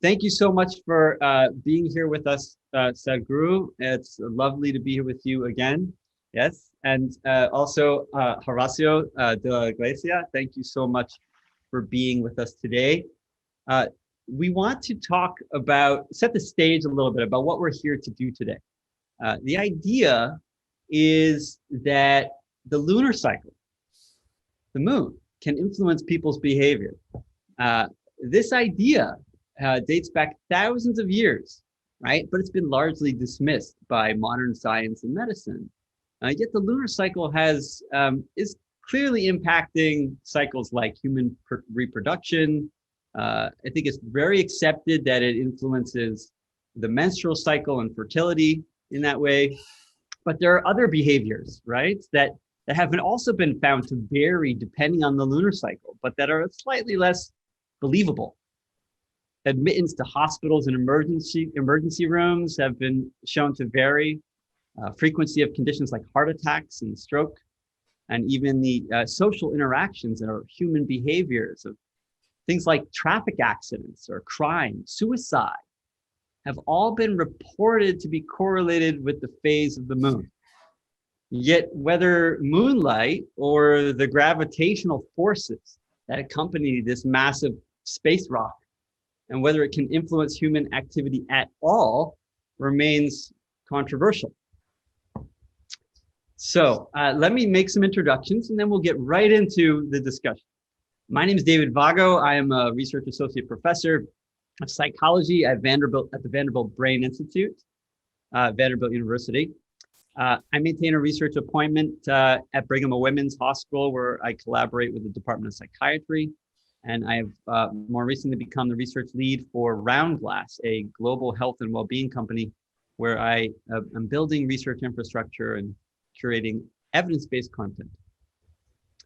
Thank you so much for being here with us, Sadhguru. It's lovely to be here with you again. Yes, and also Horacio de la Iglesia, thank you so much for being with us today. We want to talk about, set the stage a little bit about what we're here to do today. The idea is that the lunar cycle, the moon, can influence people's behavior. This idea dates back thousands of years, right? But it's been largely dismissed by modern science and medicine. Yet the lunar cycle is clearly impacting cycles like human reproduction. I think it's very accepted that it influences the menstrual cycle and fertility in that way. But there are other behaviors, right, that have also been found to vary depending on the lunar cycle, but that are slightly less believable. Admittance to hospitals and emergency rooms have been shown to vary. Frequency of conditions like heart attacks and stroke, and even the social interactions or human behaviors of things like traffic accidents or crime, suicide, have all been reported to be correlated with the phase of the moon. Yet whether moonlight or the gravitational forces that accompany this massive space rock, and whether it can influence human activity at all, remains controversial. So let me make some introductions and then we'll get right into the discussion. My name is David Vago. I am a research associate professor of psychology at the Vanderbilt Brain Institute, Vanderbilt University. I maintain a research appointment at Brigham, a women's hospital, where I collaborate with the Department of Psychiatry. And I have more recently become the research lead for Roundglass, a global health and well-being company, where I am building research infrastructure and curating evidence-based content.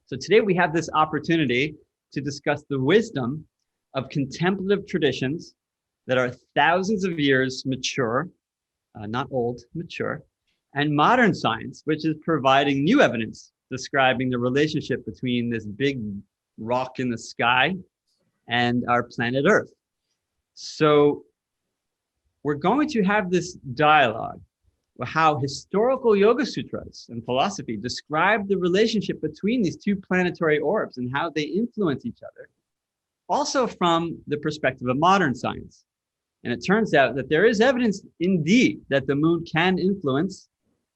So today we have this opportunity to discuss the wisdom of contemplative traditions that are thousands of years mature, not old, mature, and modern science, which is providing new evidence describing the relationship between this big rock in the sky and our planet Earth. So we're going to have this dialogue of how historical Yoga Sutras and philosophy describe the relationship between these two planetary orbs and how they influence each other, also from the perspective of modern science. And it turns out that there is evidence indeed that the moon can influence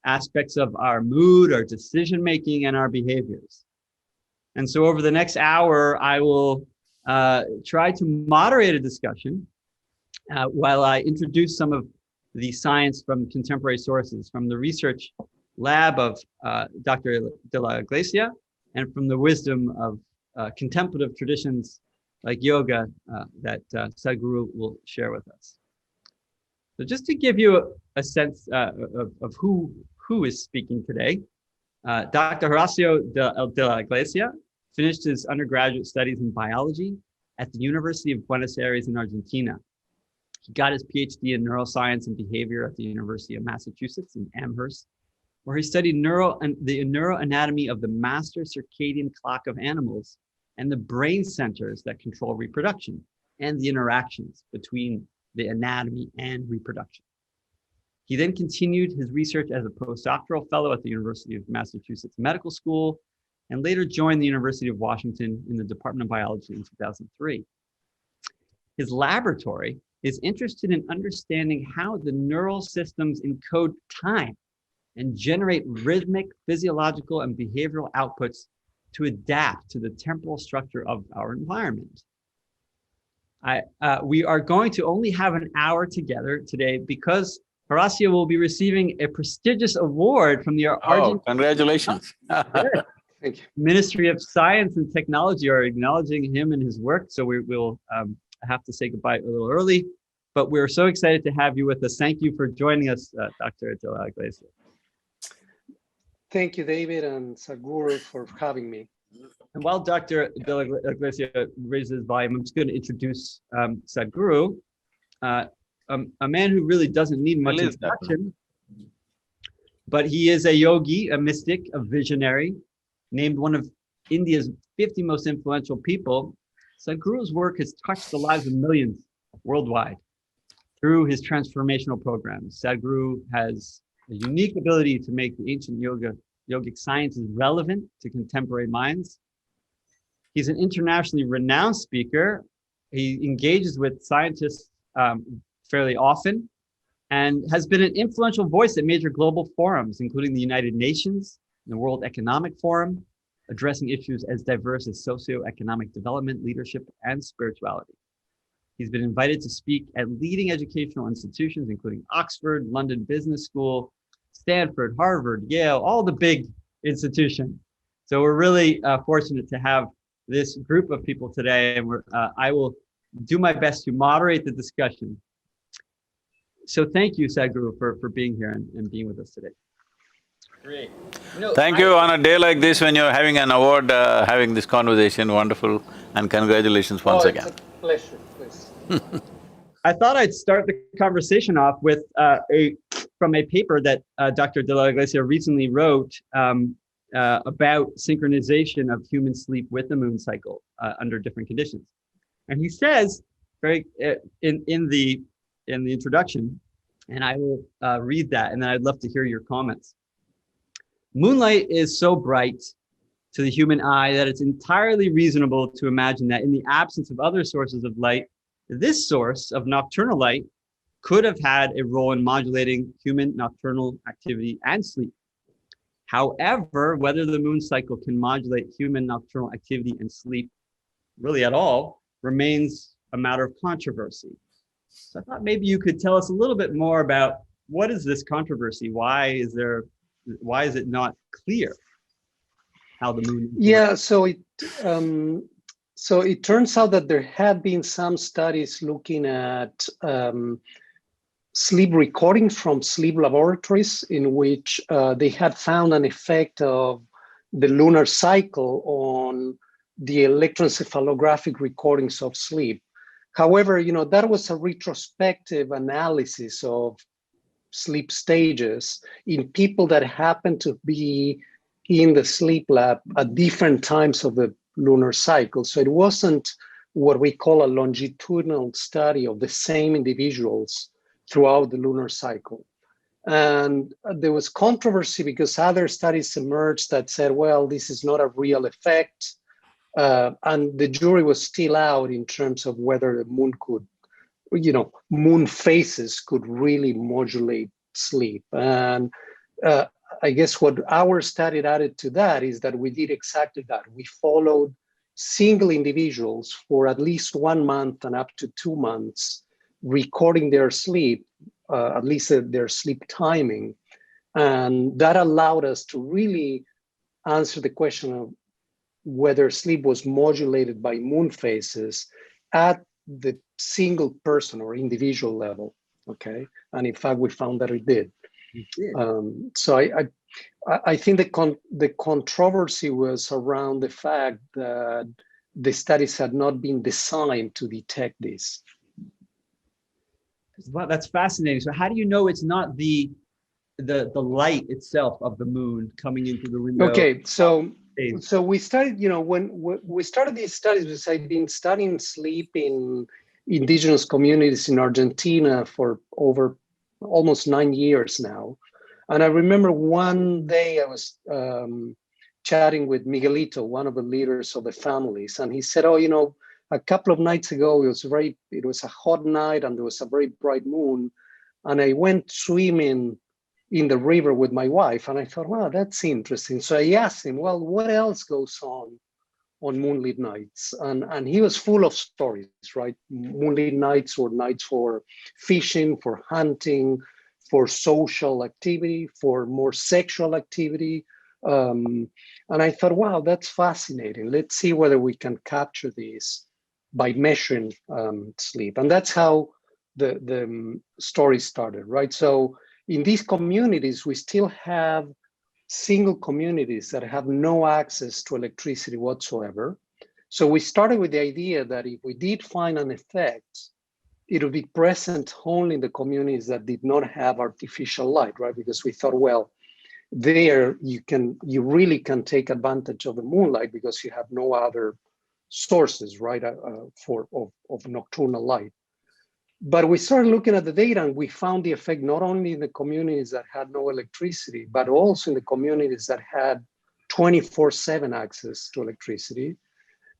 aspects of our mood, our decision-making, and our behaviors. And so over the next hour, I will try to moderate a discussion while I introduce some of the science from contemporary sources, from the research lab of Dr. de la Iglesia, and from the wisdom of contemplative traditions like yoga that Sadhguru will share with us. So just to give you a sense of who is speaking today, Dr. Horacio de la Iglesia finished his undergraduate studies in biology at the University of Buenos Aires in Argentina. He got his Ph.D. in neuroscience and behavior at the University of Massachusetts in Amherst, where he studied the neuroanatomy of the master circadian clock of animals and the brain centers that control reproduction and the interactions between the anatomy and reproduction. He then continued his research as a postdoctoral fellow at the University of Massachusetts Medical School, and later joined the University of Washington in the Department of Biology in 2003. His laboratory is interested in understanding how the neural systems encode time and generate rhythmic, physiological, and behavioral outputs to adapt to the temporal structure of our environment. We are going to only have an hour together today because Horacio will be receiving a prestigious award from the Argentine congratulations. Thank you. Ministry of Science and Technology are acknowledging him and his work. So we will have to say goodbye a little early, but we're so excited to have you with us. Thank you for joining us, Dr. de la Iglesia. Thank you, David and Sadhguru, for having me. And while Dr. de la Iglesia raises volume, I'm just going to introduce Sadhguru, a man who really doesn't need much introduction, but he is a yogi, a mystic, a visionary, named one of India's 50 most influential people. Sadhguru's work has touched the lives of millions worldwide. Through his transformational programs, Sadhguru has a unique ability to make the ancient yogic sciences relevant to contemporary minds. He's an internationally renowned speaker. He engages with scientists fairly often and has been an influential voice at major global forums, including the United Nations, the World Economic Forum, addressing issues as diverse as socioeconomic development, leadership, and spirituality. He's been invited to speak at leading educational institutions, including Oxford, London Business School, Stanford, Harvard, Yale, all the big institutions. So we're really fortunate to have this group of people today, and I will do my best to moderate the discussion. So thank you, Sadhguru, for being here and being with us today. Great. Thank you. On a day like this, when you're having an award, having this conversation, wonderful, and congratulations once again. It's a pleasure, please. I thought I'd start the conversation off with from a paper that Dr. De La Iglesia recently wrote about synchronization of human sleep with the moon cycle under different conditions. And he says, very in the introduction, and I will read that, and then I'd love to hear your comments. Moonlight is so bright to the human eye that it's entirely reasonable to imagine that in the absence of other sources of light, this source of nocturnal light could have had a role in modulating human nocturnal activity and sleep. However, whether the moon cycle can modulate human nocturnal activity and sleep really at all remains a matter of controversy. So I thought maybe you could tell us a little bit more about what is this controversy? Why is it not clear how the moon? Yeah, so it turns out that there had been some studies looking at sleep recordings from sleep laboratories in which they had found an effect of the lunar cycle on the electroencephalographic recordings of sleep. However, that was a retrospective analysis of sleep stages in people that happened to be in the sleep lab at different times of the lunar cycle. So it wasn't what we call a longitudinal study of the same individuals throughout the lunar cycle. And there was controversy because other studies emerged that said, well, this is not a real effect. And the jury was still out in terms of whether the moon could, moon phases could really modulate sleep. And I guess what our study added to that is that we did exactly that. We followed single individuals for at least 1 month and up to 2 months, recording their sleep, at least their sleep timing. And that allowed us to really answer the question of whether sleep was modulated by moon phases at the single person or individual level, okay? And in fact, we found that it did. So I think the controversy was around the fact that the studies had not been designed to detect this. Well, that's fascinating. So how do you know it's not the light itself of the moon coming into the window? Okay, so we started, when we started these studies, because I've been studying sleep in indigenous communities in Argentina for over almost 9 years now. And I remember one day I was chatting with Miguelito, one of the leaders of the families, and he said, oh, a couple of nights ago, it was a hot night and there was a very bright moon. And I went swimming in the river with my wife. And I thought, wow, that's interesting. So I asked him, well, what else goes on moonlit nights? And he was full of stories, right? Moonlit nights or nights for fishing, for hunting, for social activity, for more sexual activity. And I thought, wow, that's fascinating. Let's see whether we can capture these by measuring sleep. And that's how the story started, right? So in these communities, we still have single communities that have no access to electricity whatsoever. So we started with the idea that if we did find an effect, it would be present only in the communities that did not have artificial light, right? Because we thought, well, there you really can take advantage of the moonlight because you have no other sources, right, of nocturnal light. But we started looking at the data and we found the effect not only in the communities that had no electricity, but also in the communities that had 24/7 access to electricity.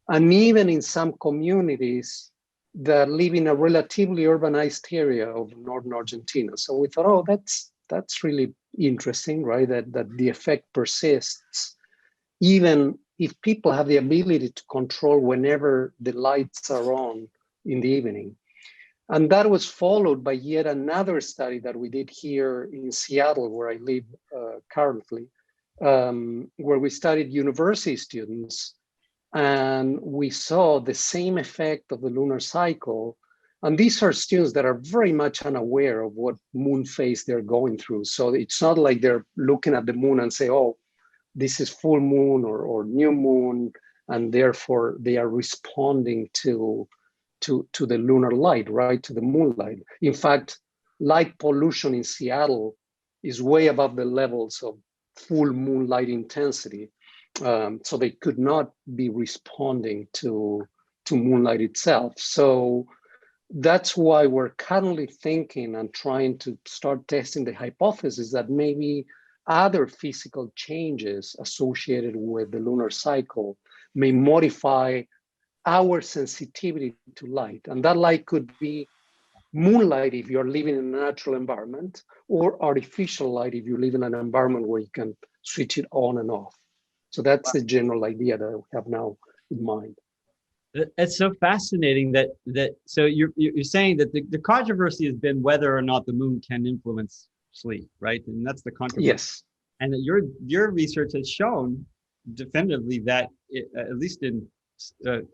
And even in some communities that live in a relatively urbanized area of northern Argentina. So we thought, oh, that's really interesting, right? That the effect persists, even if people have the ability to control whenever the lights are on in the evening. And that was followed by yet another study that we did here in Seattle, where I live currently, where we studied university students, and we saw the same effect of the lunar cycle. And these are students that are very much unaware of what moon phase they're going through. So it's not like they're looking at the moon and say, oh, this is full moon or new moon, and therefore they are responding to the lunar light, right, to the moonlight. In fact, light pollution in Seattle is way above the levels of full moonlight intensity. So they could not be responding to moonlight itself. So that's why we're currently thinking and trying to start testing the hypothesis that maybe other physical changes associated with the lunar cycle may modify our sensitivity to light. And that light could be moonlight if you're living in a natural environment, or artificial light if you live in an environment where you can switch it on and off. So that's the general idea that I have now in mind. It's so fascinating that so you're saying that the controversy has been whether or not the moon can influence sleep, right? And that's the controversy. Yes. And that your research has shown definitively that at least in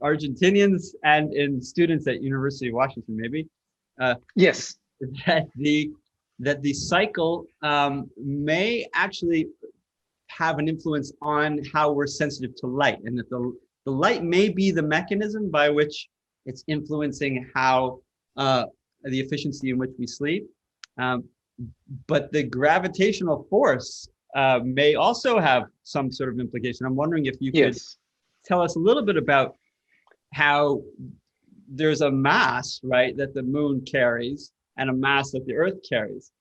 Argentinians and in students at University of Washington, maybe. Yes. That the cycle may actually have an influence on how we're sensitive to light, and that the light may be the mechanism by which it's influencing how the efficiency in which we sleep. But the gravitational force may also have some sort of implication. I'm wondering if you could tell us a little bit about how there's a mass, right, that the moon carries and a mass that the Earth carries,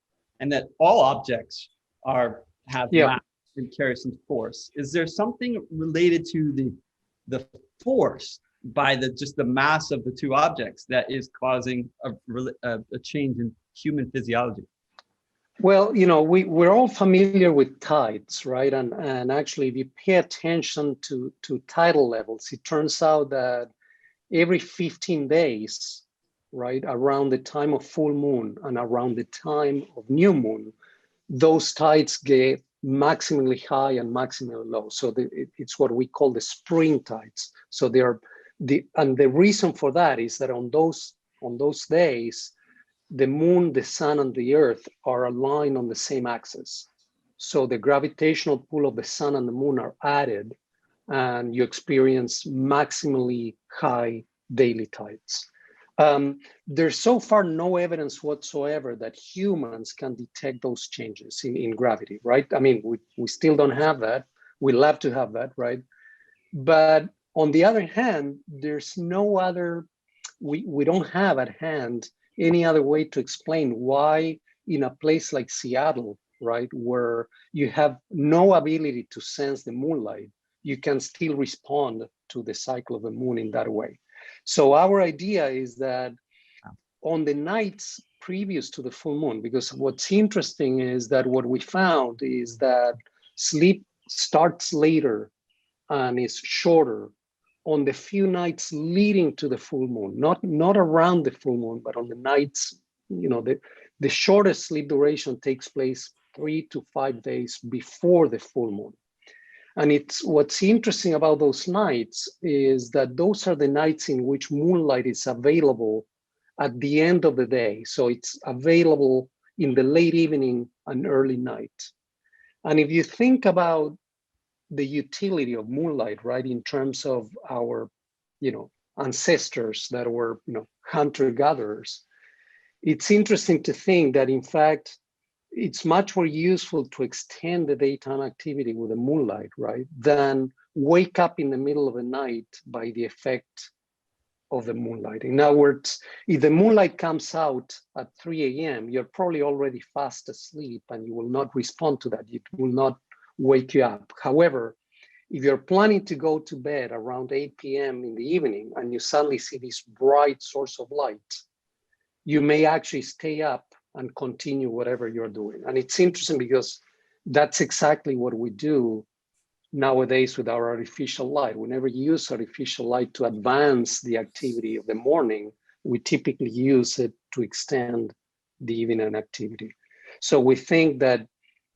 and that all objects have mass and carry some force. Is there something related to the force by just the mass of the two objects that is causing a change in human physiology? Well, we're all familiar with tides, right? And actually, if you pay attention to tidal levels, it turns out that every 15 days, right, around the time of full moon and around the time of new moon, those tides get maximally high and maximally low. So it's what we call the spring tides. So and the reason for that is that on those days, the moon, the sun, and the earth are aligned on the same axis. So the gravitational pull of the sun and the moon are added, and you experience maximally high daily tides. There's so far no evidence whatsoever that humans can detect those changes in gravity, right? I mean, we still don't have that. We love to have that, right? But on the other hand, there's no other, we don't have at hand any other way to explain why in a place like Seattle, right, where you have no ability to sense the moonlight, you can still respond to the cycle of the moon in that way. So our idea is that on the nights previous to the full moon, because what's interesting is that what we found is that sleep starts later and is shorter on the few nights leading to the full moon, not around the full moon, but on the nights, the shortest sleep duration takes place 3 to 5 days before the full moon. And what's interesting about those nights is that those are the nights in which moonlight is available at the end of the day. So it's available in the late evening and early night. And if you think about the utility of moonlight, right, in terms of our, ancestors that were, hunter-gatherers, it's interesting to think that, in fact, it's much more useful to extend the daytime activity with the moonlight, right, than wake up in the middle of the night by the effect of the moonlight. In other words, if the moonlight comes out at 3 a.m., you're probably already fast asleep and you will not respond to that. It will not wake you up. However, if you're planning to go to bed around 8 p.m. in the evening and you suddenly see this bright source of light, you may actually stay up and continue whatever you're doing. And it's interesting because that's exactly what we do nowadays with our artificial light. We never use artificial light to advance the activity of the morning. We typically use it to extend the evening activity. So we think that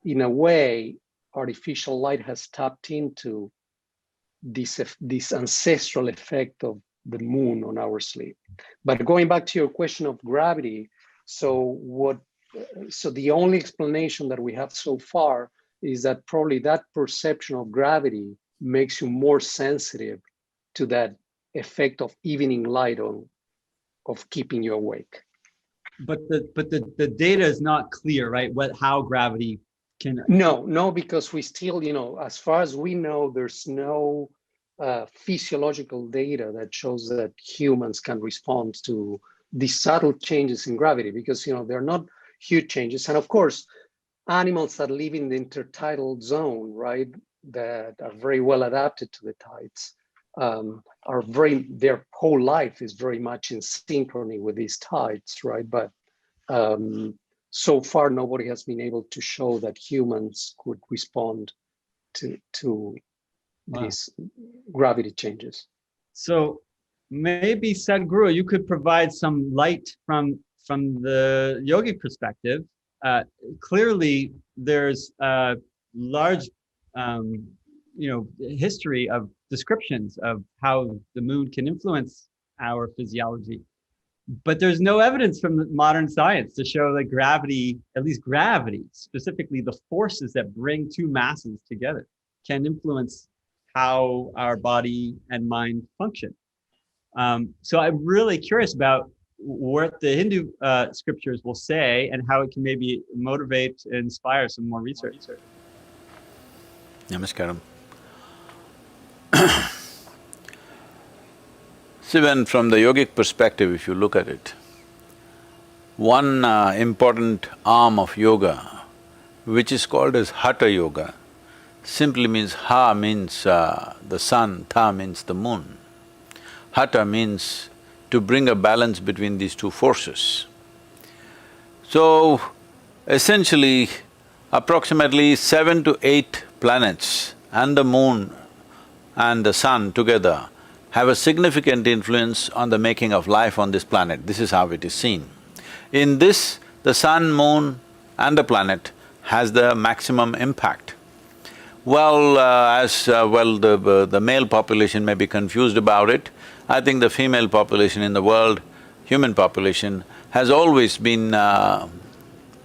in a way, artificial light has tapped into this ancestral effect of the moon on our sleep. But going back to your question of gravity, so the only explanation that we have so far is that probably that perception of gravity makes you more sensitive to that effect of evening light of keeping you awake. But the data is not clear, right? How gravity can... No, because we still, as far as we know, there's no physiological data that shows that humans can respond to these subtle changes in gravity, because they're not huge changes. And of course, animals that live in the intertidal zone, right, that are very well adapted to the tides, their whole life is very much in synchrony with these tides, right? But so far, nobody has been able to show that humans could respond to these gravity changes. So maybe Sadhguru, you could provide some light from the yogi perspective. Clearly, there's a large, history of descriptions of how the moon can influence our physiology, but there's no evidence from modern science to show that gravity, at least gravity, specifically the forces that bring two masses together, can influence how our body and mind function. So I'm really curious about what the Hindu scriptures will say and how it can maybe motivate and inspire some more research. Namaskaram. See, when from the yogic perspective, if you look at it, one important arm of yoga, which is called as Hatha Yoga, simply means Ha means the sun, Tha means the moon. Hatha means to bring a balance between these two forces. So, essentially, approximately 7 to 8 planets and the moon and the sun together have a significant influence on the making of life on this planet. This is how it is seen. In this, the sun, moon and the planet has the maximum impact. Well, the male population may be confused about it. I think the female population in the world, human population, has always been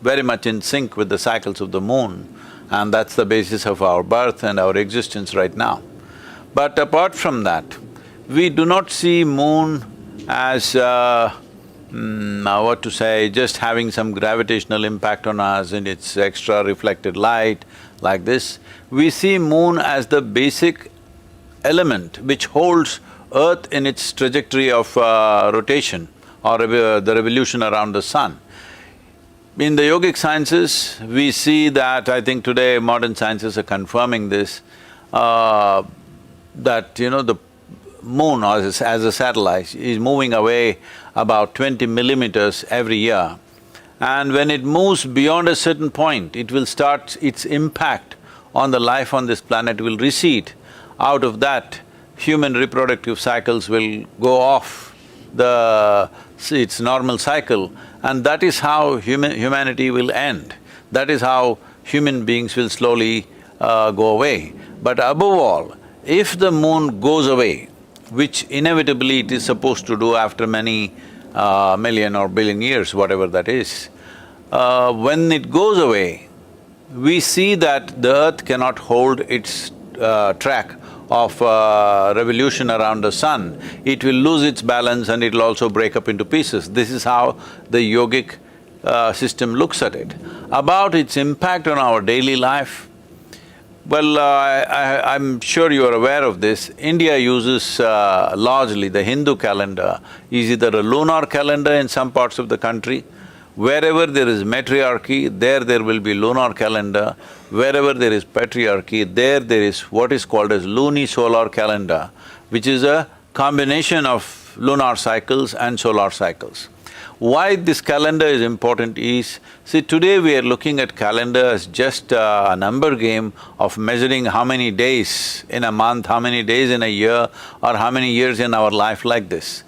very much in sync with the cycles of the moon, and that's the basis of our birth and our existence right now. But apart from that, we do not see moon as just having some gravitational impact on us and its extra reflected light like this. We see moon as the basic element which holds Earth in its trajectory of rotation or the revolution around the sun. In the yogic sciences, we see that, I think today modern sciences are confirming this, that the moon as a satellite is moving away about 20 millimeters every year. And when it moves beyond a certain point, it will start… its impact on the life on this planet will recede. Out of that, human reproductive cycles will go off its normal cycle, and that is how humanity will end. That is how human beings will slowly go away. But above all, if the moon goes away, which inevitably it is supposed to do after many million or billion years, whatever that is, when it goes away, we see that the earth cannot hold its track of revolution around the sun. It will lose its balance and it'll also break up into pieces. This is how the yogic system looks at it. About its impact on our daily life, Well, I'm sure you are aware of this. India uses largely the Hindu calendar is either a lunar calendar in some parts of the country. Wherever there is matriarchy, there will be lunar calendar. Wherever there is patriarchy, there is what is called as lunisolar calendar, which is a combination of lunar cycles and solar cycles. Why this calendar is important is, see, today we are looking at calendar as just a number game of measuring how many days in a month, how many days in a year, or how many years in our life like this.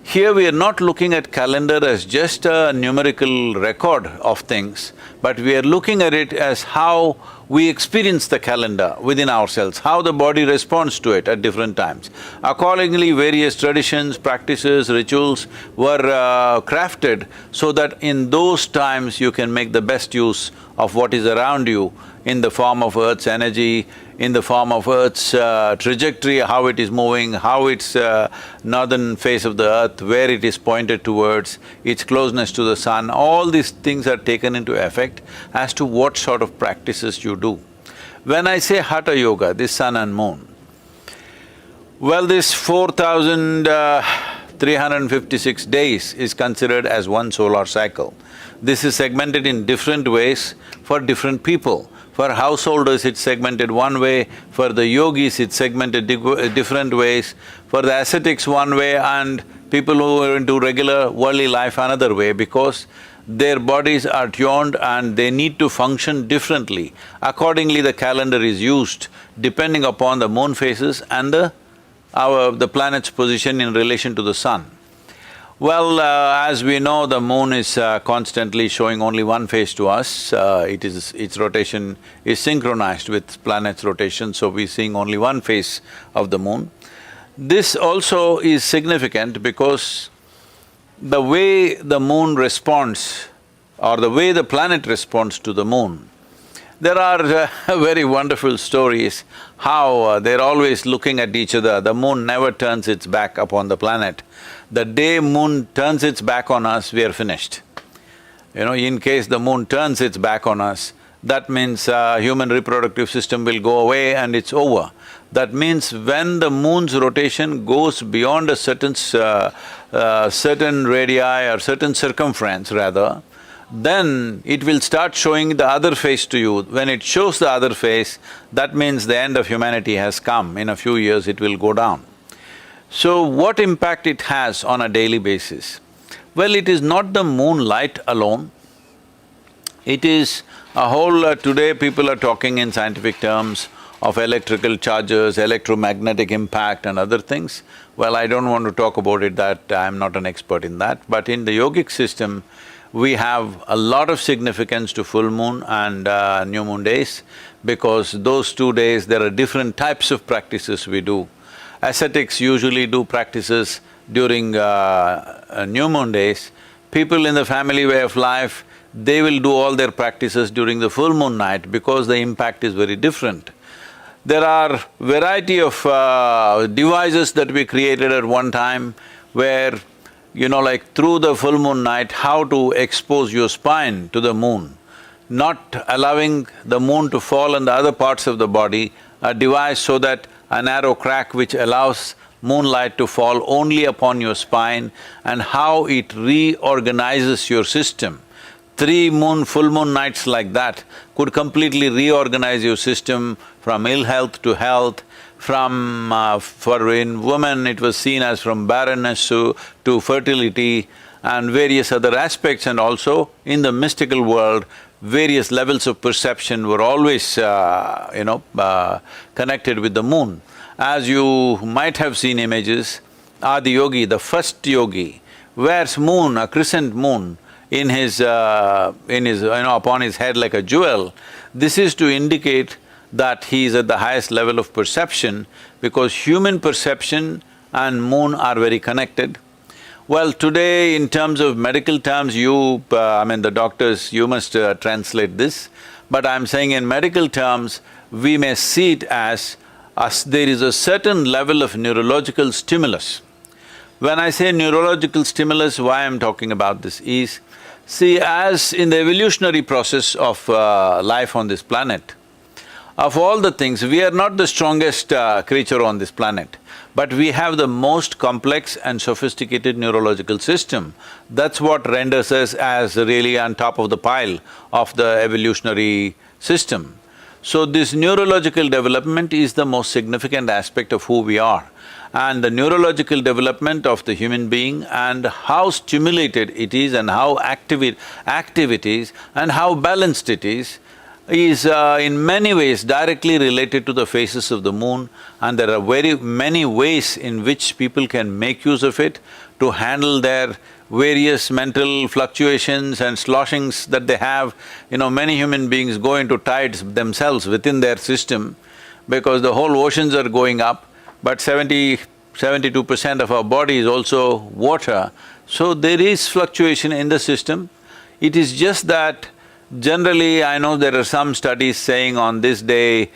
Here we are not looking at calendar as just a numerical record of things, but we are looking at it as how we experience the calendar within ourselves, how the body responds to it at different times. Accordingly, various traditions, practices, rituals were crafted so that in those times you can make the best use of what is around you in the form of Earth's energy, in the form of Earth's trajectory, how it is moving, how its northern face of the Earth, where it is pointed towards, its closeness to the sun. All these things are taken into effect as to what sort of practices you do. When I say Hatha Yoga, this sun and moon, well, this 4,356 days is considered as one solar cycle. This is segmented in different ways for different people. For householders, it's segmented one way, for the yogis, it's segmented different ways, for the ascetics one way, and people who are into regular worldly life another way, because their bodies are tuned and they need to function differently. Accordingly, the calendar is used depending upon the moon phases and the planet's position in relation to the sun. Well, as we know, the moon is constantly showing only one phase to us. Its rotation is synchronized with planet's rotation, so we're seeing only one phase of the moon. This also is significant because the way the moon responds or the way the planet responds to the moon, there are very wonderful stories how they're always looking at each other. The moon never turns its back upon the planet. The day moon turns its back on us, we are finished. In case the moon turns its back on us, that means human reproductive system will go away and it's over. That means when the moon's rotation goes beyond a certain radii or certain circumference rather, then it will start showing the other face to you. When it shows the other face, that means the end of humanity has come. In a few years, it will go down. So, what impact it has on a daily basis? Well, it is not the moonlight alone. It is a whole… today people are talking in scientific terms of electrical charges, electromagnetic impact and other things. Well, I don't want to talk about it, that I'm not an expert in that, but in the yogic system, we have a lot of significance to full moon and new moon days, because those 2 days there are different types of practices we do. Ascetics usually do practices during new moon days. People in the family way of life, they will do all their practices during the full moon night because the impact is very different. There are variety of devices that we created at one time where, like through the full moon night, how to expose your spine to the moon, not allowing the moon to fall on the other parts of the body, a device so that a narrow crack which allows moonlight to fall only upon your spine, and how it reorganizes your system. 3 full moon nights like that could completely reorganize your system from ill health to health, for in women it was seen as from barrenness to fertility and various other aspects, and also in the mystical world, various levels of perception were always, connected with the moon. As you might have seen images, Adi Yogi, the first yogi, wears moon, a crescent moon, in his upon his head like a jewel. This is to indicate that he is at the highest level of perception, because human perception and moon are very connected. Well, today in terms of medical terms, the doctors, you must translate this, but I'm saying in medical terms, we may see it as there is a certain level of neurological stimulus. When I say neurological stimulus, why I'm talking about this is, see, as in the evolutionary process of life on this planet, Of all the things, we are not the strongest creature on this planet, but we have the most complex and sophisticated neurological system. That's what renders us as really on top of the pile of the evolutionary system. So this neurological development is the most significant aspect of who we are. And the neurological development of the human being and how stimulated it is and how active it is and how balanced it is in many ways directly related to the phases of the moon, and there are very many ways in which people can make use of it to handle their various mental fluctuations and sloshings that they have. You know, many human beings go into tides themselves within their system because the whole oceans are going up, but 72% of our body is also water. So there is fluctuation in the system. It is just that generally, I know there are some studies saying on this day,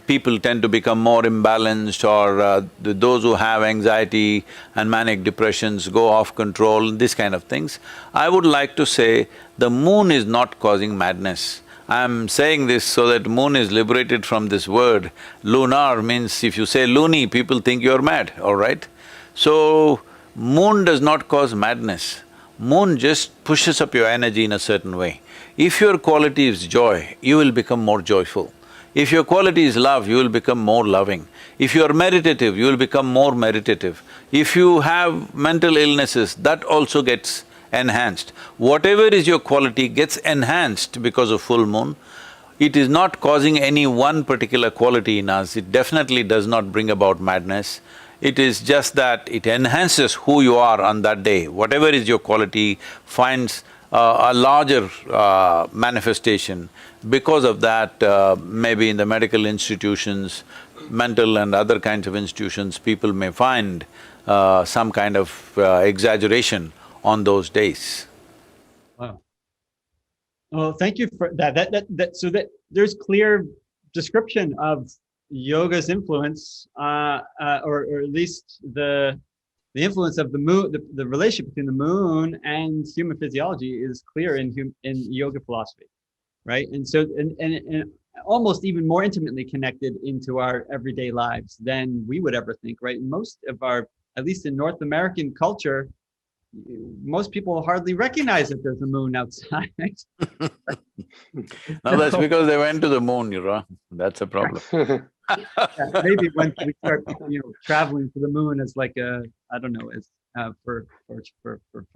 people tend to become more imbalanced, or those who have anxiety and manic depressions go off control, this kind of things. I would like to say the moon is not causing madness. I'm saying this so that moon is liberated from this word. Lunar means if you say loony, people think you're mad, all right? So, moon does not cause madness. Moon just pushes up your energy in a certain way. If your quality is joy, you will become more joyful. If your quality is love, you will become more loving. If you are meditative, you will become more meditative. If you have mental illnesses, that also gets enhanced. Whatever is your quality gets enhanced because of full moon. It is not causing any one particular quality in us, it definitely does not bring about madness. It is just that it enhances who you are on that day. Whatever is your quality finds a larger manifestation. Because of that, maybe in the medical institutions, mental and other kinds of institutions, people may find some kind of exaggeration on those days. Wow. Well, thank you for that. So that there's clear description of yoga's influence, or at least the influence of the moon, the relationship between the moon and human physiology is clear in yoga philosophy, right? And so, and almost even more intimately connected into our everyday lives than we would ever think, right? Most of our, at least in North American culture, most people hardly recognize that there's a moon outside. No, that's because they went to the moon, you know, that's a problem. Yeah, maybe when we start, traveling to the moon as like I don't know, as for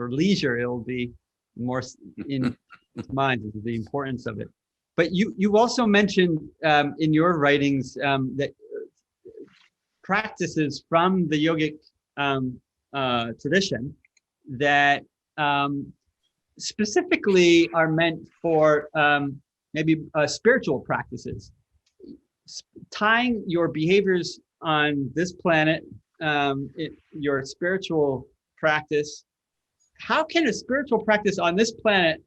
leisure, it'll be more in its mind the importance of it. But you've also mentioned in your writings that practices from the yogic tradition that specifically are meant for maybe spiritual practices, tying your behaviors on this planet, your spiritual practice. How can a spiritual practice on this planet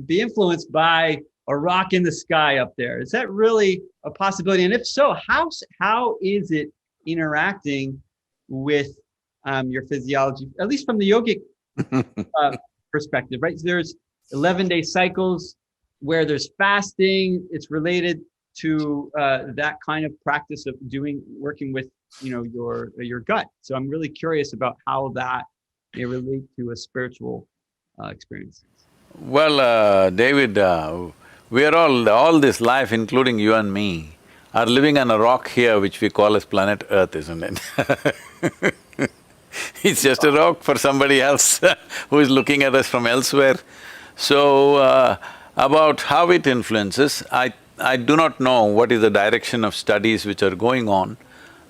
be influenced by a rock in the sky up there? Is that really a possibility? And if so, how is it interacting with your physiology, at least from the yogic perspective, right? So there's 11-day cycles where there's fasting. It's related to that kind of practice of working with your gut. So I'm really curious about how that may relate to a spiritual experience. Well, David, we are all this life, including you and me, are living on a rock here which we call as planet Earth, isn't it? It's just a rock for somebody else who is looking at us from elsewhere. So, about how it influences, I do not know what is the direction of studies which are going on,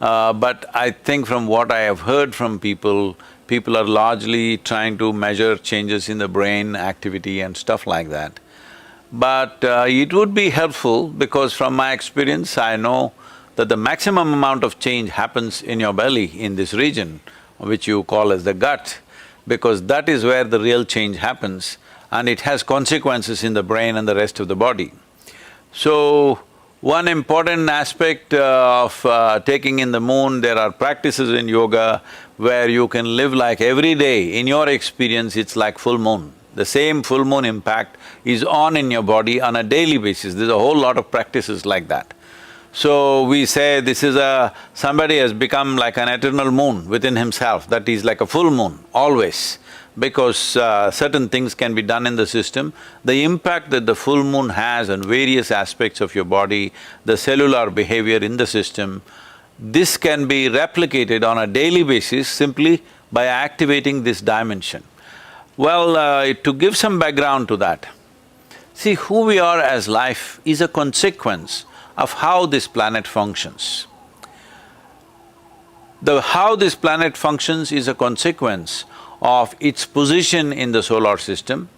but I think from what I have heard from people are largely trying to measure changes in the brain activity and stuff like that. But it would be helpful because from my experience, I know that the maximum amount of change happens in your belly, in this region, which you call as the gut, because that is where the real change happens and it has consequences in the brain and the rest of the body. So, one important aspect of taking in the moon, there are practices in yoga where you can live like every day, in your experience, it's like full moon. The same full moon impact is on in your body on a daily basis. There's a whole lot of practices like that. So we say this is somebody has become like an eternal moon within himself, that is like a full moon, always. Because certain things can be done in the system, the impact that the full moon has on various aspects of your body, the cellular behavior in the system, this can be replicated on a daily basis simply by activating this dimension. Well, to give some background to that, see, who we are as life is a consequence of how this planet functions. How this planet functions is a consequence of its position in the solar system,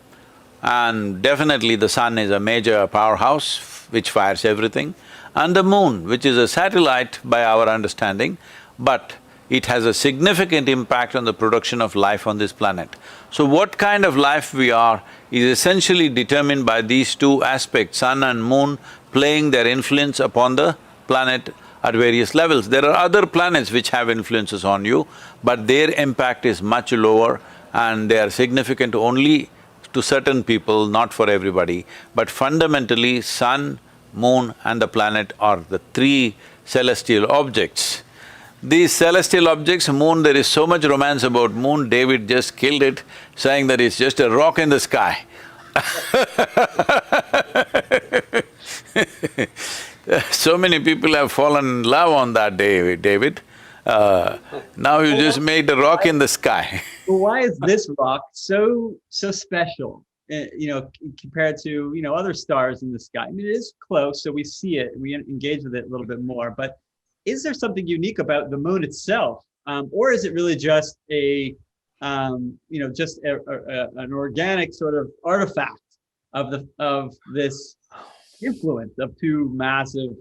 and definitely the sun is a major powerhouse which fires everything, and the moon, which is a satellite by our understanding, but it has a significant impact on the production of life on this planet. So what kind of life we are is essentially determined by these two aspects, sun and moon playing their influence upon the planet at various levels. There are other planets which have influences on you, but their impact is much lower and they are significant only to certain people, not for everybody. But fundamentally, sun, moon and the planet are the three celestial objects. These celestial objects, moon, there is so much romance about moon, David just killed it, saying that it's just a rock in the sky. So many people have fallen in love on that day, David. Now you just made a rock in the sky. Well, why is this rock so special, compared to, other stars in the sky? I mean, it is close, so we see it, and we engage with it a little bit more, but is there something unique about the moon itself? Or is it really just an organic sort of artifact of this influence of two massive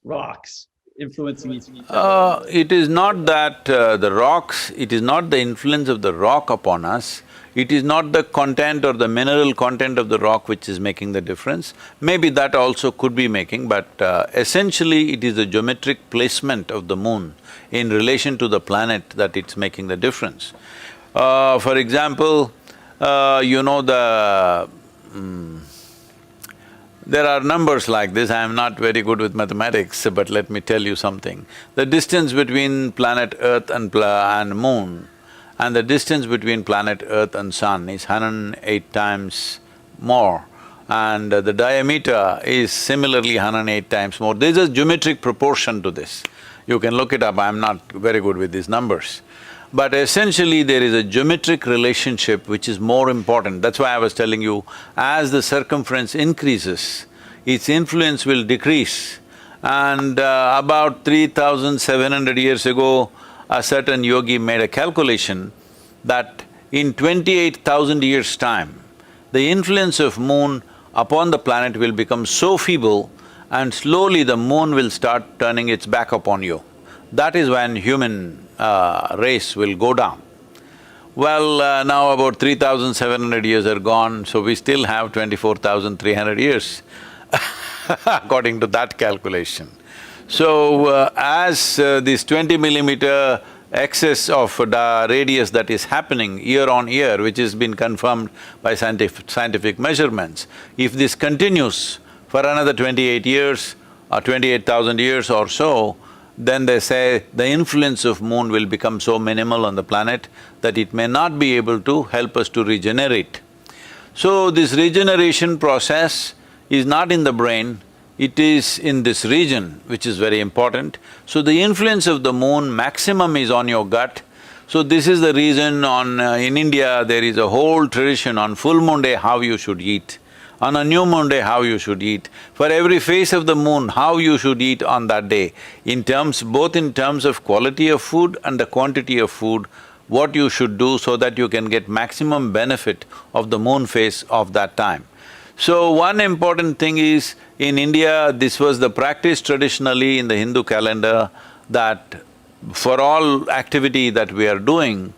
rocks influencing each other? It is not that it is not the influence of the rock upon us, it is not the content or the mineral content of the rock which is making the difference. Maybe that also could be making, but essentially it is the geometric placement of the moon in relation to the planet that it's making the difference. For example, there are numbers like this. I am not very good with mathematics, but let me tell you something. The distance between planet Earth and moon and the distance between planet Earth and sun is 108 times more, and the diameter is similarly 108 times more. There's a geometric proportion to this. You can look it up, I'm not very good with these numbers. But essentially there is a geometric relationship which is more important. That's why I was telling you, as the circumference increases, its influence will decrease. And about 3,700 years ago, a certain yogi made a calculation that in 28,000 years' time, the influence of moon upon the planet will become so feeble and slowly the moon will start turning its back upon you. That is when human race will go down. Well, now about 3,700 years are gone, so we still have 24,300 years according to that calculation. So, as this 20 millimeter excess of the radius that is happening year on year, which has been confirmed by scientific measurements, if this continues for another 28 years or 28,000 years or so, then they say the influence of moon will become so minimal on the planet that it may not be able to help us to regenerate. So this regeneration process is not in the brain, it is in this region, which is very important. So the influence of the moon maximum is on your gut. So this is the reason in India there is a whole tradition on full moon day how you should eat, on a new moon day how you should eat, for every phase of the moon how you should eat on that day, both in terms of quality of food and the quantity of food, what you should do so that you can get maximum benefit of the moon phase of that time. So one important thing is, in India, this was the practice traditionally in the Hindu calendar, that for all activity that we are doing,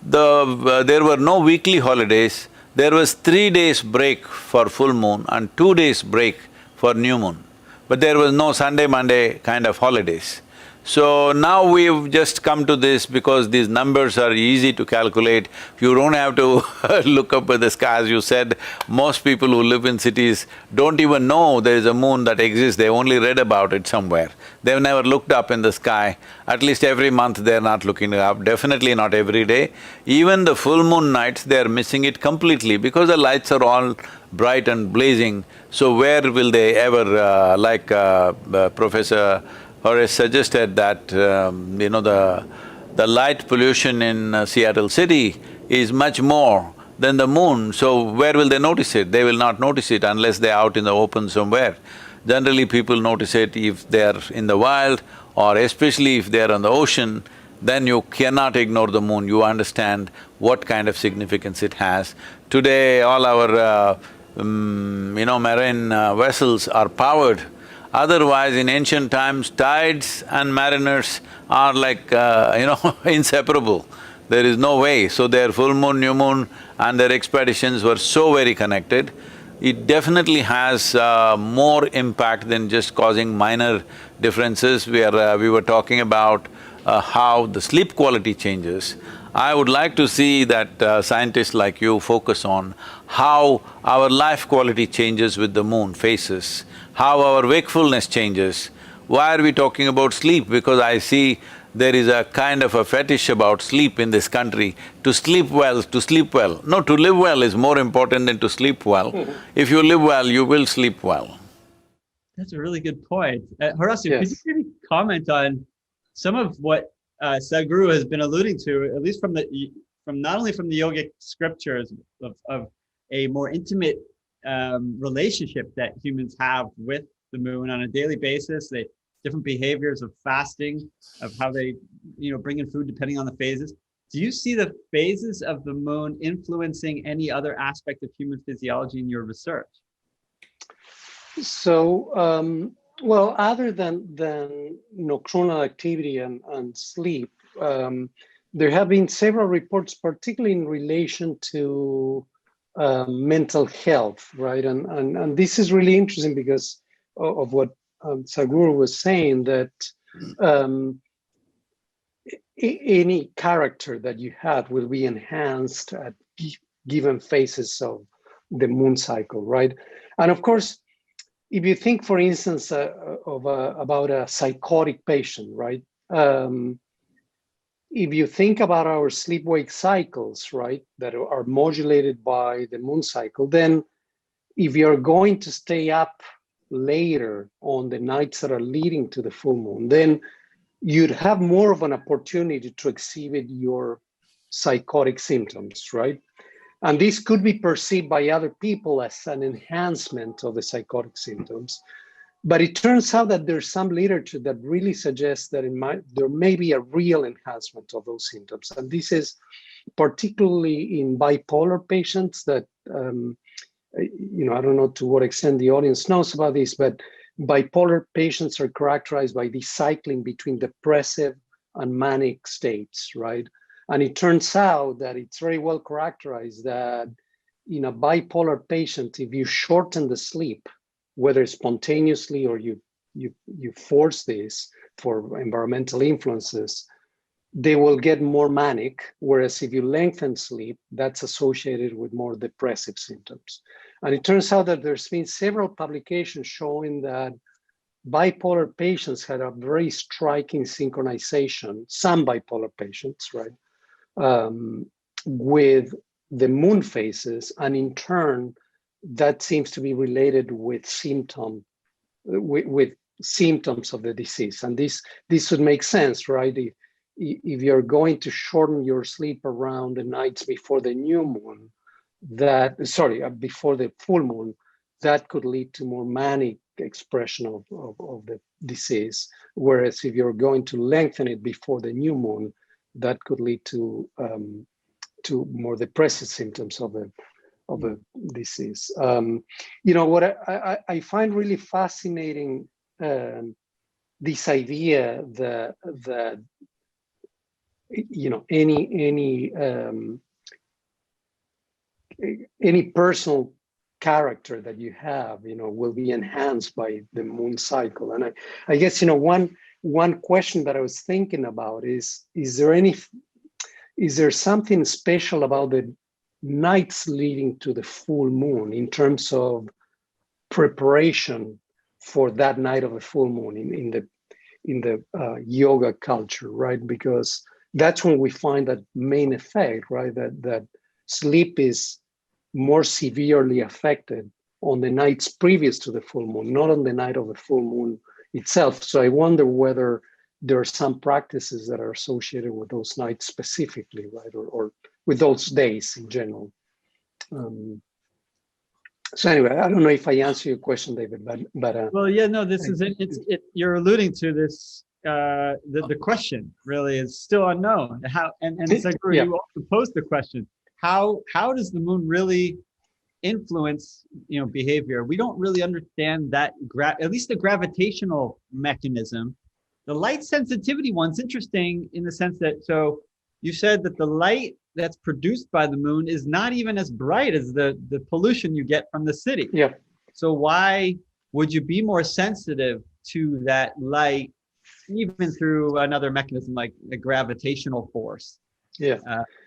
there were no weekly holidays, there was 3 days break for full moon and 2 days break for new moon. But there was no Sunday, Monday kind of holidays. So now we've just come to this because these numbers are easy to calculate. You don't have to look up at the sky. As you said, most people who live in cities don't even know there is a moon that exists, they only read about it somewhere. They've never looked up in the sky. At least every month they're not looking up, definitely not every day. Even the full moon nights, they're missing it completely because the lights are all bright and blazing. So where will they ever, Professor Horace suggested that, the light pollution in Seattle city is much more than the moon, so where will they notice it? They will not notice it unless they're out in the open somewhere. Generally, people notice it if they're in the wild or especially if they're on the ocean, then you cannot ignore the moon, you understand what kind of significance it has. Today, all our marine vessels are powered. Otherwise, in ancient times, tides and mariners are like, inseparable. There is no way. So their full moon, new moon and their expeditions were so very connected. It definitely has more impact than just causing minor differences. We were talking about how the sleep quality changes. I would like to see that scientists like you focus on how our life quality changes with the moon phases, how our wakefulness changes. Why are we talking about sleep? Because I see there is a kind of a fetish about sleep in this country. To sleep well, to sleep well. No, to live well is more important than to sleep well. If you live well, you will sleep well. That's a really good point. Horacio, could you Yes. maybe comment on some of what Sadhguru has been alluding to, at least from not only from the yogic scriptures of a more intimate relationship that humans have with the moon on a daily basis, the different behaviors of fasting, of how they, bring in food depending on the phases. Do you see the phases of the moon influencing any other aspect of human physiology in your research? So, well, other than nocturnal activity and sleep, there have been several reports, particularly in relation to mental health, right? And this is really interesting because of what Sadhguru was saying, that any character that you have will be enhanced at given phases of the moon cycle, right? And of course, if you think, for instance, about a psychotic patient, right? If you think about our sleep-wake cycles, right, that are modulated by the moon cycle, then if you're going to stay up later on the nights that are leading to the full moon, then you'd have more of an opportunity to exhibit your psychotic symptoms, right? And this could be perceived by other people as an enhancement of the psychotic symptoms. But it turns out that there's some literature that really suggests that there may be a real enhancement of those symptoms. And this is particularly in bipolar patients that, I don't know to what extent the audience knows about this, but bipolar patients are characterized by this cycling between depressive and manic states, right? And it turns out that it's very well characterized that in a bipolar patient, if you shorten the sleep, whether spontaneously or you force this for environmental influences, they will get more manic, whereas if you lengthen sleep, that's associated with more depressive symptoms. And it turns out that there's been several publications showing that bipolar patients had a very striking synchronization, some bipolar patients, right, with the moon phases, and in turn, that seems to be related with symptoms of the disease. And this would make sense, right? If you're going to shorten your sleep around the nights before the new moon, before the full moon, that could lead to more manic expression of the disease. Whereas if you're going to lengthen it before the new moon, that could lead to more depressive symptoms of the disease. What I find really fascinating, this idea that any personal character that you have, will be enhanced by the moon cycle. And I guess, one one question that I was thinking about is there something special about the nights leading to the full moon in terms of preparation for that night of the full moon in the yoga culture, right? Because that's when we find that main effect, right? That sleep is more severely affected on the nights previous to the full moon, not on the night of the full moon itself. So I wonder whether there are some practices that are associated with those nights specifically, right? Or with those days in general. So anyway, I don't know if I answer your question, David, but Well, yeah, no, this is it. You're alluding to this. The question really is still unknown. How and Sadhguru, yeah. you also posed the question: how does the moon really influence behavior? We don't really understand that at least the gravitational mechanism. The light sensitivity one's interesting in the sense that, so you said that the light that's produced by the moon is not even as bright as the pollution you get from the city. Yeah. So why would you be more sensitive to that light, even through another mechanism like the gravitational force? Yeah.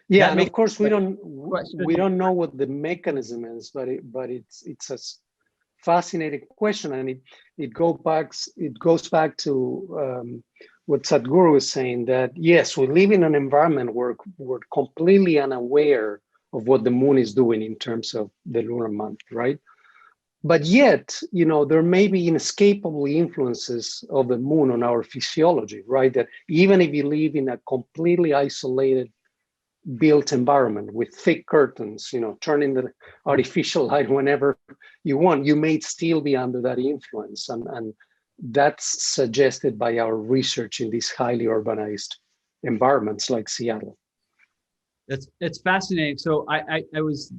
Yeah, and makes of course we don't know what the mechanism is, but it's a fascinating question, and it goes back to what Sadhguru was saying, that yes, we live in an environment where we're completely unaware of what the moon is doing in terms of the lunar month, right? But yet, there may be inescapable influences of the moon on our physiology, right? That even if you live in a completely isolated built environment with thick curtains, turning the artificial light whenever you want, you may still be under that influence. And that's suggested by our research in these highly urbanized environments like Seattle. It's fascinating. So I was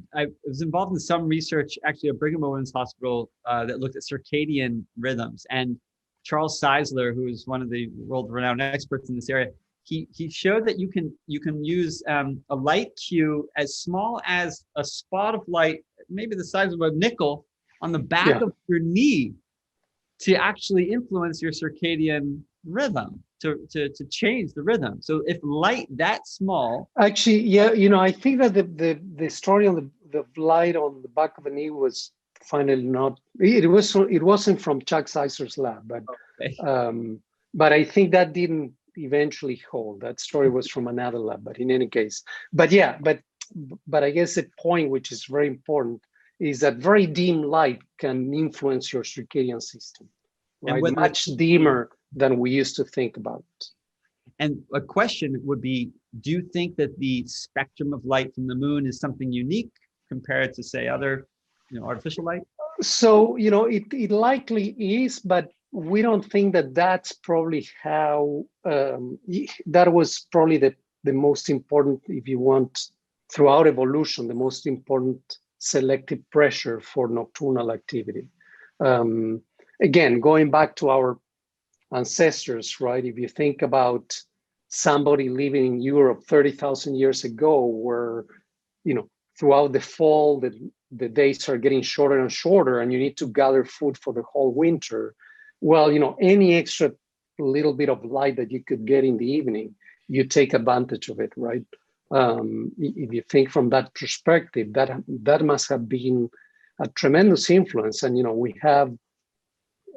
involved in some research actually at Brigham Women's Hospital that looked at circadian rhythms, and Charles Czeisler, who is one of the world-renowned experts in this area, he showed that you can use a light cue as small as a spot of light, maybe the size of a nickel, on the back of your knee, to actually influence your circadian rhythm, to change the rhythm. So if light that small, actually, yeah, I think that the story on the light on the back of the knee was finally not. It wasn't from Chuck Czeisler's lab, but I think that didn't eventually hold. That story was from another lab, but in any case, but I guess the point, which is very important, is that very dim light can influence your circadian system, right? And much dimmer than we used to think about. And a question would be, do you think that the spectrum of light from the moon is something unique compared to, say, other artificial light? So, it likely is, but we don't think that that's probably how, that was probably the most important, if you want, throughout evolution, the most important selective pressure for nocturnal activity. Again, going back to our ancestors, right? If you think about somebody living in Europe 30,000 years ago, where, throughout the fall, the days are getting shorter and shorter, and you need to gather food for the whole winter. Well, any extra little bit of light that you could get in the evening, you take advantage of it, right? If you think from that perspective, that must have been a tremendous influence. And we have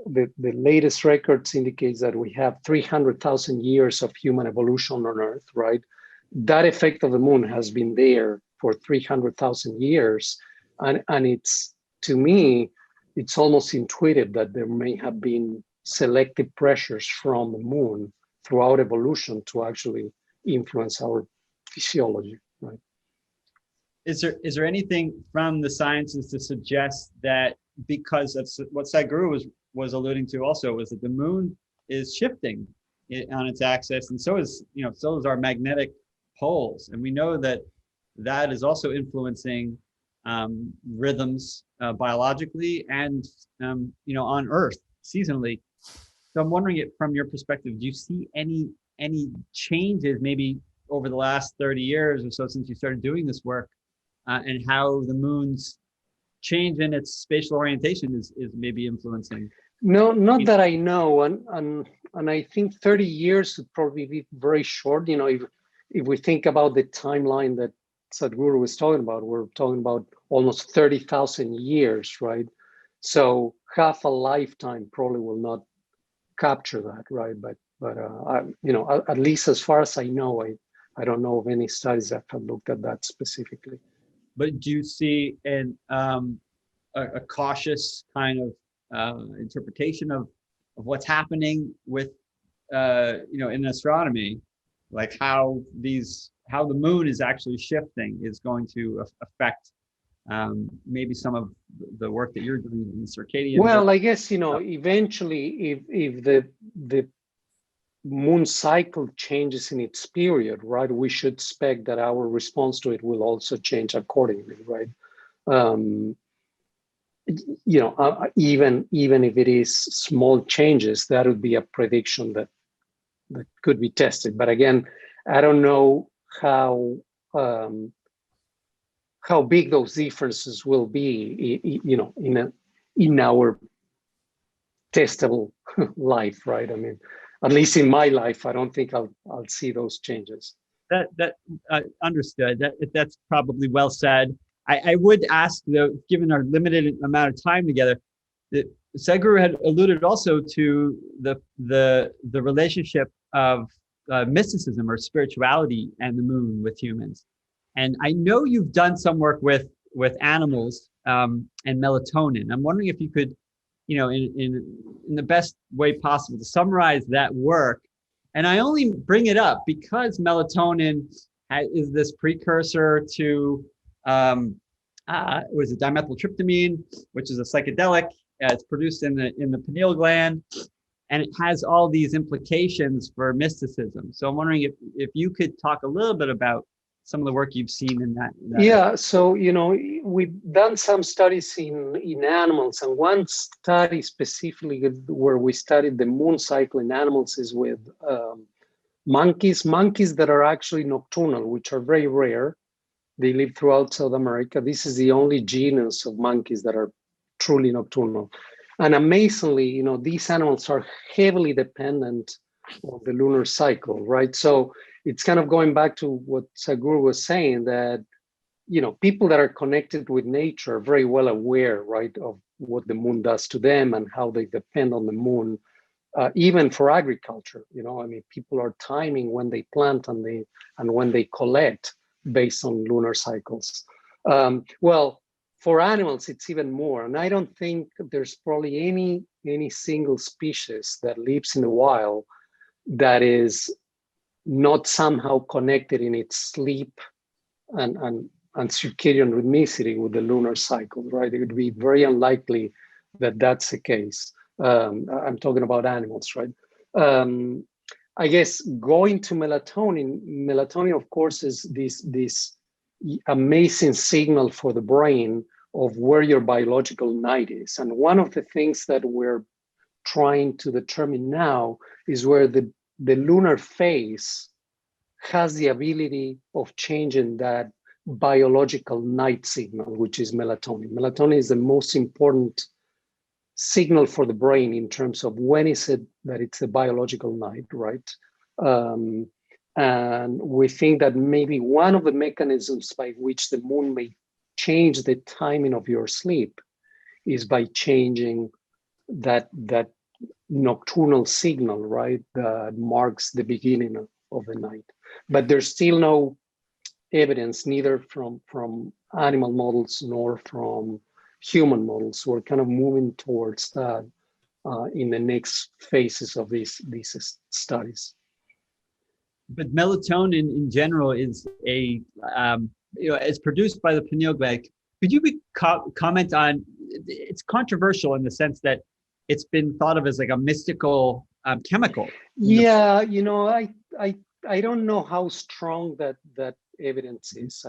the latest records indicates that we have 300,000 years of human evolution on Earth, right? That effect of the moon has been there for 300,000 years, and it's, to me, it's almost intuitive that there may have been selective pressures from the moon throughout evolution to actually influence our physiology, right? Is there anything from the sciences to suggest that, because that's what Sadhguru was alluding to also, was that the moon is shifting on its axis, and so is our magnetic poles, and we know that is also influencing rhythms biologically and on Earth seasonally. So I'm wondering, it from your perspective, do you see any changes maybe over the last 30 years or so since you started doing this work, and how the moon's change in its spatial orientation is maybe influencing? No, not that I know, and I think 30 years would probably be very short. If we think about the timeline that Sadhguru was talking about, we're talking about almost 30,000 years, right? So half a lifetime probably will not capture that, right? At least as far as I know, I don't know of any studies that have looked at that specifically. But do you see a cautious kind of interpretation of what's happening with in astronomy, like how the moon is actually shifting is going to affect maybe some of the work that you're doing in circadian. Well, I guess eventually, if the moon cycle changes in its period, right, we should expect that our response to it will also change accordingly, right? Even if it is small changes, that would be a prediction that could be tested. But again, I don't know how big those differences will be, in our testable life, right? I mean, at least in my life, I don't think I'll see those changes. That understood. That's probably well said. I would ask, though, given our limited amount of time together, that Sadhguru had alluded also to the relationship of mysticism or spirituality and the moon with humans. And I know you've done some work with animals and melatonin. I'm wondering if you could, in the best way possible, to summarize that work. And I only bring it up because melatonin is this precursor to was it dimethyltryptamine, which is a psychedelic. It's produced in the pineal gland, and it has all these implications for mysticism. So I'm wondering if you could talk a little bit about some of the work you've seen in that. Yeah, so we've done some studies in animals, and one study specifically where we studied the moon cycle in animals is with monkeys that are actually nocturnal, which are very rare. They live throughout South America. This is the only genus of monkeys that are truly nocturnal. And amazingly, these animals are heavily dependent on the lunar cycle, right? So it's kind of going back to what Sadhguru was saying, that, people that are connected with nature are very well aware, right, of what the moon does to them and how they depend on the moon, even for agriculture. People are timing when they plant and when they collect based on lunar cycles. Well, for animals, it's even more. And I don't think there's probably any single species that lives in the wild that is not somehow connected in its sleep and circadian rhythmicity with the lunar cycle, right? It would be very unlikely that that's the case. I'm talking about animals, right? I guess going to melatonin, of course, is this amazing signal for the brain of where your biological night is. And one of the things that we're trying to determine now is where the lunar phase has the ability of changing that biological night signal, which is melatonin. Melatonin is the most important signal for the brain in terms of when is it that it's a biological night, right? And we think that maybe one of the mechanisms by which the moon may change the timing of your sleep is by changing that nocturnal signal, right, that marks the beginning of the night. But there's still no evidence, neither from animal models nor from human models. We're kind of moving towards that in the next phases of these studies. But melatonin in general is it's produced by the pineal gland. Could you comment on? It's controversial in the sense that it's been thought of as like a mystical chemical. Yeah, I don't know how strong that evidence is.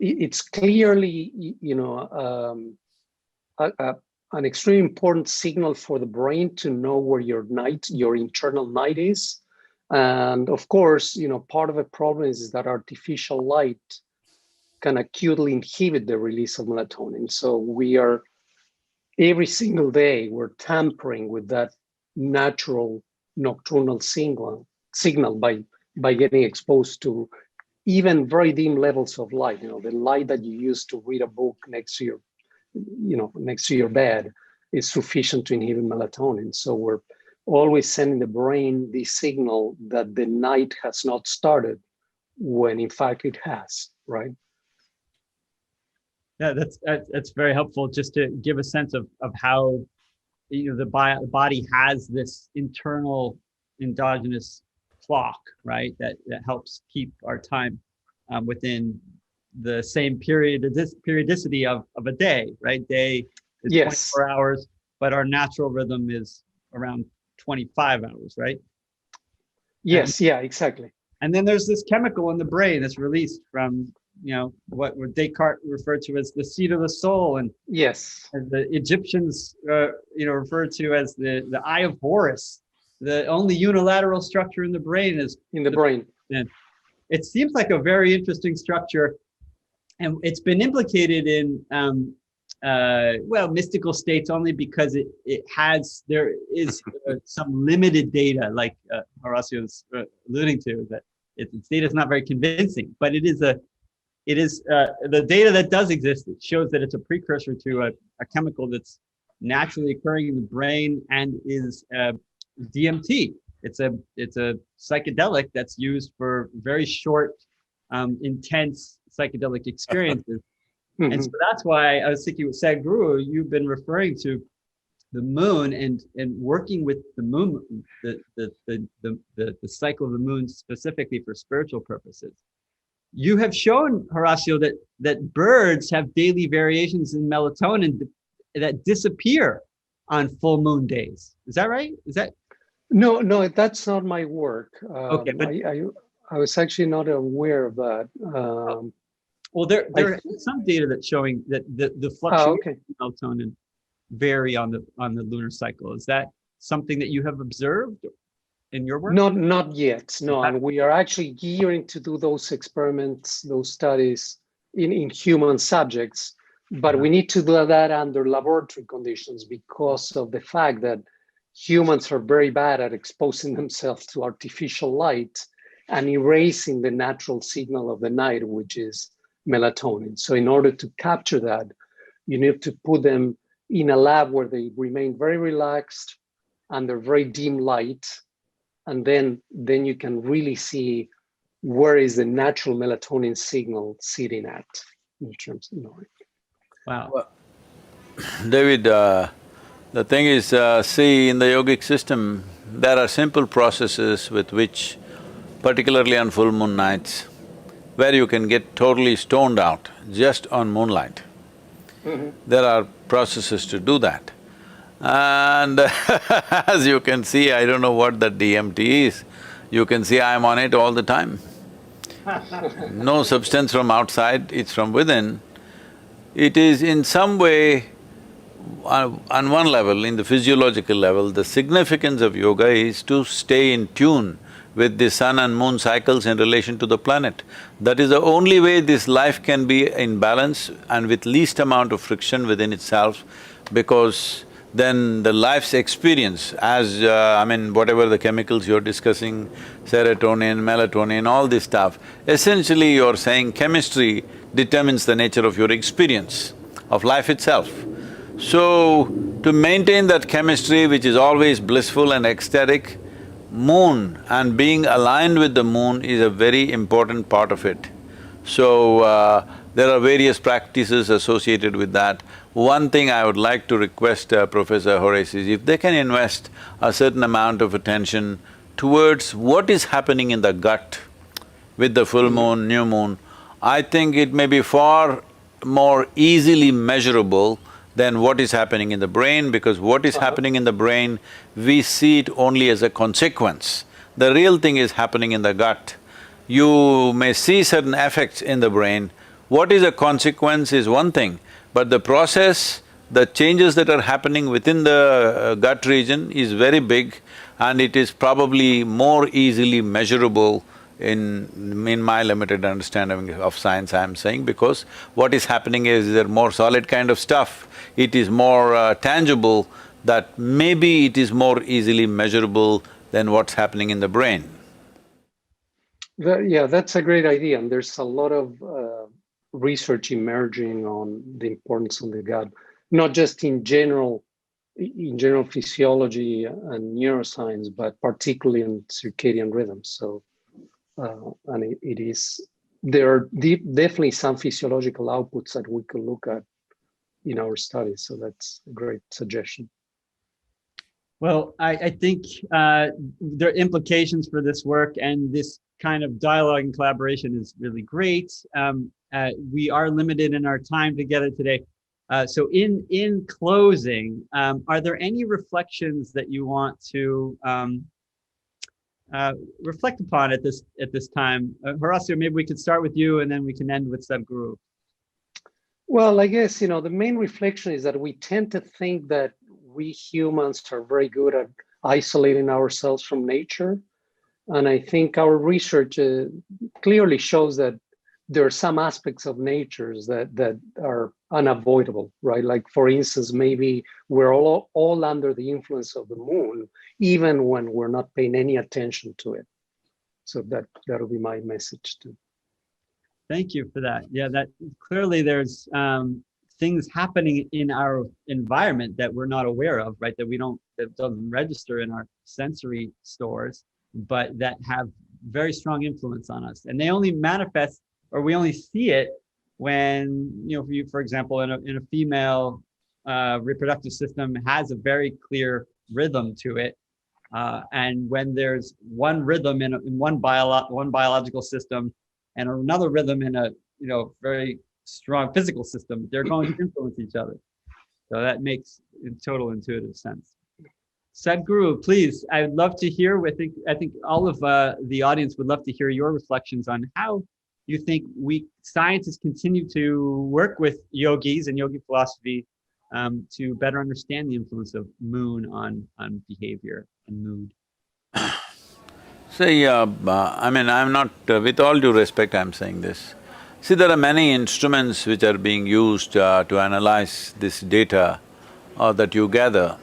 It's clearly an extremely important signal for the brain to know where your internal night is. And of course, part of the problem is that artificial light can acutely inhibit the release of melatonin. So we are every single day we're tampering with that natural nocturnal signal by getting exposed to even very dim levels of light. The light that you use to read a book next to your bed is sufficient to inhibit melatonin. So we're always sending the brain the signal that the night has not started, when in fact it has, right? Yeah, that's very helpful, just to give a sense of how the body has this internal endogenous clock, right? That helps keep our time within the same periodicity of a day, right? Day is Yes. 24 hours, but our natural rhythm is around 25 hours, right? Yes, yeah, exactly. And then there's this chemical in the brain that's released from, what Descartes referred to as the seat of the soul, and Yes. as the Egyptians, referred to as the eye of Horus. The only unilateral structure in the brain is in the brain. And it seems like a very interesting structure, and it's been implicated in mystical states only because there is some limited data, like Horacio is alluding to, that its data is not very convincing, but it is the data that does exist. It shows that it's a precursor to a chemical that's naturally occurring in the brain and is DMT. It's a psychedelic that's used for very short, intense psychedelic experiences. Mm-hmm. And so that's why I was thinking with Sadhguru, you've been referring to the moon and working with the moon, the cycle of the moon specifically for spiritual purposes. You have shown, Horacio, that birds have daily variations in melatonin that disappear on full moon days. Is that right? Is that? No, that's not my work. Okay, but I was actually not aware of that. Well, there is some data that's showing that the fluctuations in melatonin vary on the lunar cycle. Is that something that you have observed in your work? Not yet. No, and we are actually gearing to do those experiments, those studies in human subjects, but we need to do that under laboratory conditions because of the fact that humans are very bad at exposing themselves to artificial light and erasing the natural signal of the night, which is melatonin. So in order to capture that, you need to put them in a lab where they remain very relaxed under very dim light, and then you can really see where is the natural melatonin signal sitting at in terms of noise. Wow. Well, David, the thing is, see, in the yogic system, there are simple processes with which, particularly on full moon nights, where you can get totally stoned out just on moonlight. Mm-hmm. There are processes to do that. And as you can see, I don't know what that DMT is, you can see I'm on it all the time. No substance from outside, it's from within. It is in some way, on one level, in the physiological level, the significance of yoga is to stay in tune with the sun and moon cycles in relation to the planet. That is the only way this life can be in balance and with least amount of friction within itself, because then the life's experience, as whatever the chemicals you're discussing, serotonin, melatonin, all this stuff, essentially you're saying chemistry determines the nature of your experience of life itself. So, to maintain that chemistry which is always blissful and ecstatic, moon and being aligned with the moon is a very important part of it. So, there are various practices associated with that. One thing I would like to request Professor Horace is if they can invest a certain amount of attention towards what is happening in the gut with the full moon, new moon, I think it may be far more easily measurable than what is happening in the brain, because what is happening in the brain, we see it only as a consequence. The real thing is happening in the gut. You may see certain effects in the brain. What is a consequence is one thing, but the process, the changes that are happening within the gut region is very big, and it is probably more easily measurable in my limited understanding of science, I'm saying, because what is happening is there more solid kind of stuff, it is more tangible, that maybe it is more easily measurable than what's happening in the brain. Yeah, that's a great idea. And there's a lot of research emerging on the importance of the gut, not just in general physiology and neuroscience, but particularly in circadian rhythms. So, and it is, there are definitely some physiological outputs that we could look at in our studies. So that's a great suggestion. Well, I think there are implications for this work, and this kind of dialogue and collaboration is really great. We are limited in our time together today. So in closing, are there any reflections that you want to reflect upon at this time? Horacio, maybe we could start with you, and then we can end with Sadhguru. Well, I guess, the main reflection is that we tend to think that we humans are very good at isolating ourselves from nature. And I think our research clearly shows that there are some aspects of nature that are unavoidable, right? Like, for instance, maybe we're all under the influence of the moon, even when we're not paying any attention to it. So that'll be my message too. Thank you for that. Yeah, that clearly there's things happening in our environment that we're not aware of, right? That doesn't register in our sensory stores, but that have very strong influence on us. And they only manifest, or we only see it when, for example, in a female reproductive system has a very clear rhythm to it. And when there's one rhythm in one biological system and another rhythm in a very strong physical system, they're going to influence each other. So that makes total intuitive sense. Sadhguru, please, I would love to hear, I think all of the audience would love to hear your reflections on how you think scientists continue to work with yogis and yogi philosophy to better understand the influence of moon on behavior and mood. See, I mean, I'm not… with all due respect, I'm saying this. See, there are many instruments which are being used to analyze this data that you gather.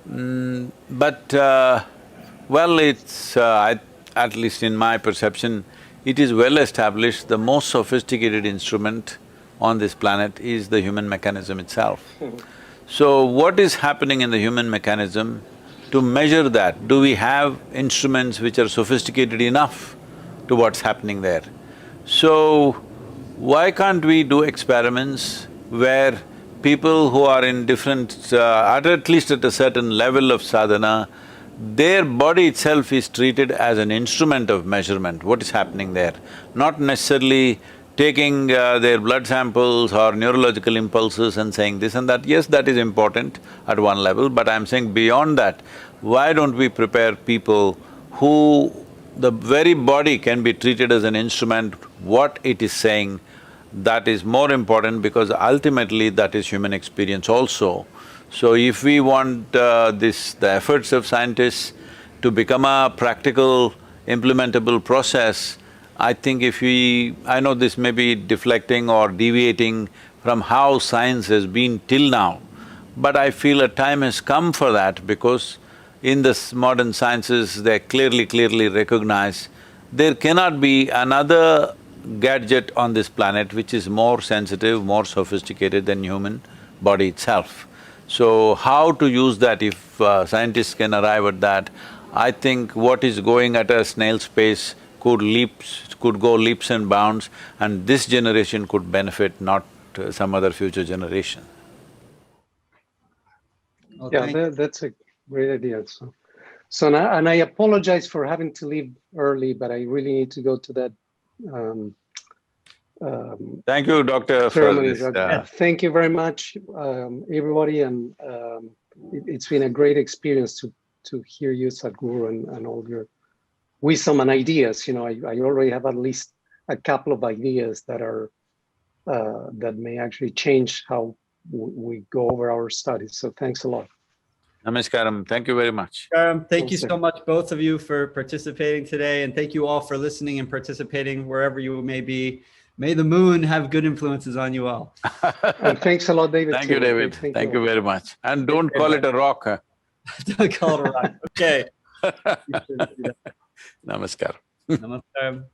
But, well, it's… at least in my perception, it is well established, the most sophisticated instrument on this planet is the human mechanism itself. So, what is happening in the human mechanism? To measure that, do we have instruments which are sophisticated enough to what's happening there? So, why can't we do experiments where people who are in different… at least at a certain level of sadhana, their body itself is treated as an instrument of measurement, what is happening there, not necessarily taking their blood samples or neurological impulses and saying this and that. Yes, that is important at one level, but I'm saying beyond that, why don't we prepare people who the very body can be treated as an instrument, what it is saying, that is more important, because ultimately that is human experience also. So if we want the efforts of scientists to become a practical, implementable process, I think if we… I know this may be deflecting or deviating from how science has been till now, but I feel a time has come for that, because in this modern sciences, they clearly recognize there cannot be another gadget on this planet which is more sensitive, more sophisticated than human body itself. So, how to use that, if scientists can arrive at that, I think what is going at a snail's pace could go leaps and bounds, and this generation could benefit, not some other future generation. Okay. Yeah, that's a great idea. So now, and I apologize for having to leave early, but I really need to go to that Thank you, Doctor, for ceremony. this. Thank you very much, everybody, and it's been a great experience to hear you, Sadhguru, and all your wisdom and ideas. I already have at least a couple of ideas that are that may actually change how we go over our studies. So thanks a lot. Namaskaram. Thank you very much. Thank you so much, both of you, for participating today, and thank you all for listening and participating wherever you may be. May the moon have good influences on you all. And thanks a lot, David. Thank you, David. Thank you very much. And don't call it a rock, huh? Don't call it a rock. Okay. Namaskar. Namaskaram.